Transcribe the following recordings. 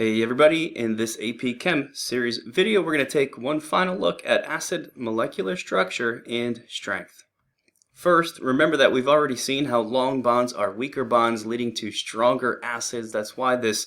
Hey everybody, in this AP Chem series video we're going to take one final look at acid molecular structure and strength. First, remember that we've already seen how long bonds are weaker bonds leading to stronger acids. That's why this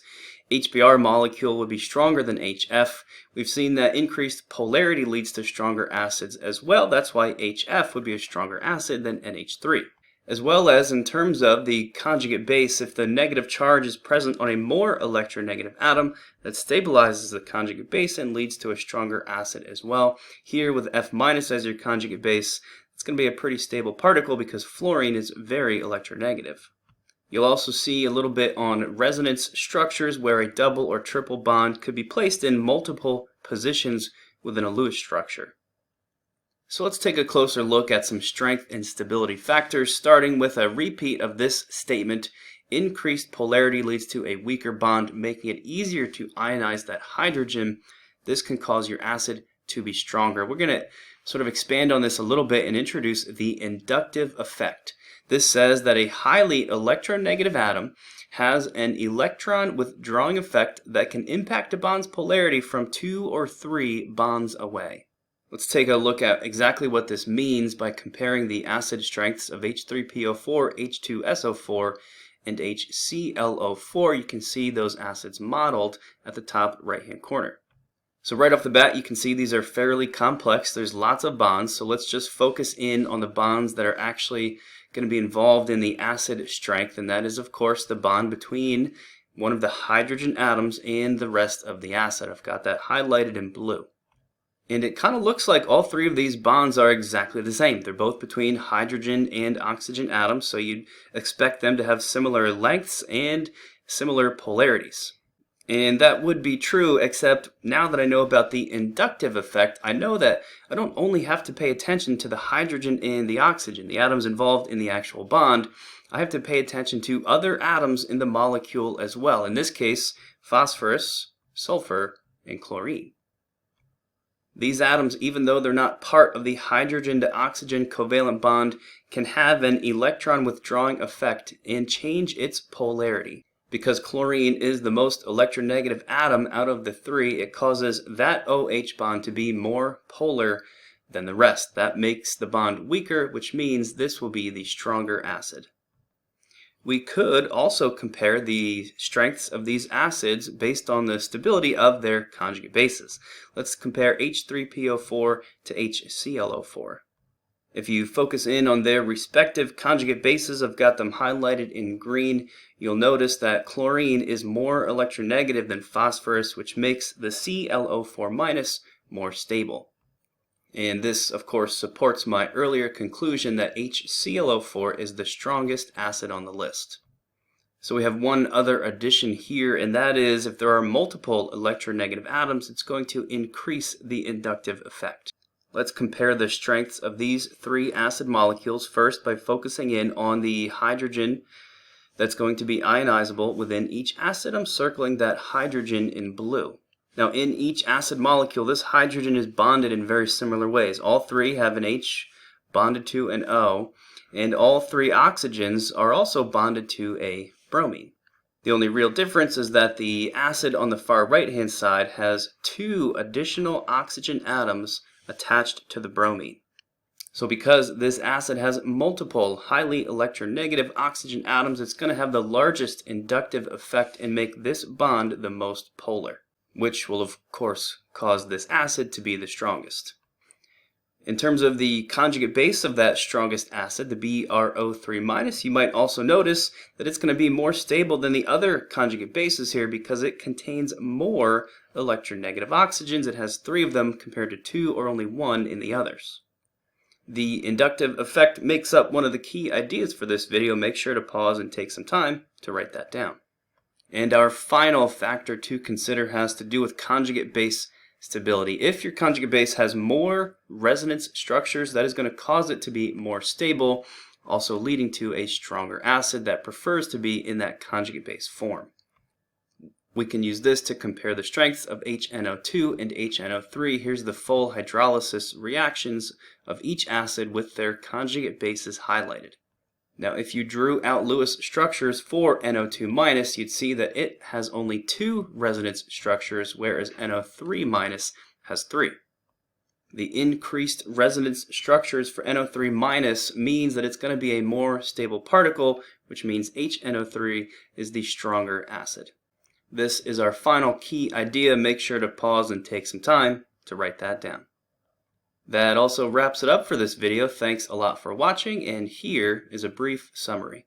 HBr molecule would be stronger than HF. We've seen that increased polarity leads to stronger acids as well. That's why HF would be a stronger acid than NH3. As well as in terms of the conjugate base, if the negative charge is present on a more electronegative atom, that stabilizes the conjugate base and leads to a stronger acid as well. Here with F- as your conjugate base, it's going to be a pretty stable particle because fluorine is very electronegative. You'll also see a little bit on resonance structures where a double or triple bond could be placed in multiple positions within a Lewis structure. So let's take a closer look at some strength and stability factors, starting with a repeat of this statement. Increased polarity leads to a weaker bond, making it easier to ionize that hydrogen. This can cause your acid to be stronger. We're going to sort of expand on this a little bit and introduce the inductive effect. This says that a highly electronegative atom has an electron withdrawing effect that can impact a bond's polarity from 2 or 3 bonds away. Let's take a look at exactly what this means by comparing the acid strengths of H3PO4, H2SO4, and HClO4. You can see those acids modeled at the top right-hand corner. So right off the bat, you can see these are fairly complex. There's lots of bonds, so let's just focus in on the bonds that are actually going to be involved in the acid strength, and that is, of course, the bond between one of the hydrogen atoms and the rest of the acid. I've got that highlighted in blue. And it kind of looks like all 3 of these bonds are exactly the same. They're both between hydrogen and oxygen atoms, so you'd expect them to have similar lengths and similar polarities. And that would be true, except now that I know about the inductive effect, I know that I don't only have to pay attention to the hydrogen and the oxygen, the atoms involved in the actual bond. I have to pay attention to other atoms in the molecule as well. In this case, phosphorus, sulfur, and chlorine. These atoms, even though they're not part of the hydrogen to oxygen covalent bond, can have an electron withdrawing effect and change its polarity. Because chlorine is the most electronegative atom out of the 3, it causes that OH bond to be more polar than the rest. That makes the bond weaker, which means this will be the stronger acid. We could also compare the strengths of these acids based on the stability of their conjugate bases. Let's compare H3PO4 to HClO4. If you focus in on their respective conjugate bases, I've got them highlighted in green, you'll notice that chlorine is more electronegative than phosphorus, which makes the ClO4- more stable. And this, of course, supports my earlier conclusion that HClO4 is the strongest acid on the list. So we have one other addition here, and that is if there are multiple electronegative atoms, it's going to increase the inductive effect. Let's compare the strengths of these 3 acid molecules first by focusing in on the hydrogen that's going to be ionizable within each acid. I'm circling that hydrogen in blue. Now in each acid molecule, this hydrogen is bonded in very similar ways. All 3 have an H bonded to an O, and all 3 oxygens are also bonded to a bromine. The only real difference is that the acid on the far right-hand side has 2 additional oxygen atoms attached to the bromine. So because this acid has multiple highly electronegative oxygen atoms, it's going to have the largest inductive effect and make this bond the most polar, which will of course cause this acid to be the strongest. In terms of the conjugate base of that strongest acid, the BrO3-, you might also notice that it's going to be more stable than the other conjugate bases here because it contains more electronegative oxygens. It has 3 of them compared to 2 or only 1 in the others. The inductive effect makes up one of the key ideas for this video. Make sure to pause and take some time to write that down. And our final factor to consider has to do with conjugate base stability. If your conjugate base has more resonance structures, that is going to cause it to be more stable, also leading to a stronger acid that prefers to be in that conjugate base form. We can use this to compare the strengths of HNO2 and HNO3. Here's the full hydrolysis reactions of each acid with their conjugate bases highlighted. Now, if you drew out Lewis structures for NO2-, you'd see that it has only 2 resonance structures, whereas NO3- has 3. The increased resonance structures for NO3- means that it's going to be a more stable particle, which means HNO3 is the stronger acid. This is our final key idea. Make sure to pause and take some time to write that down. That also wraps it up for this video. Thanks a lot for watching, and here is a brief summary.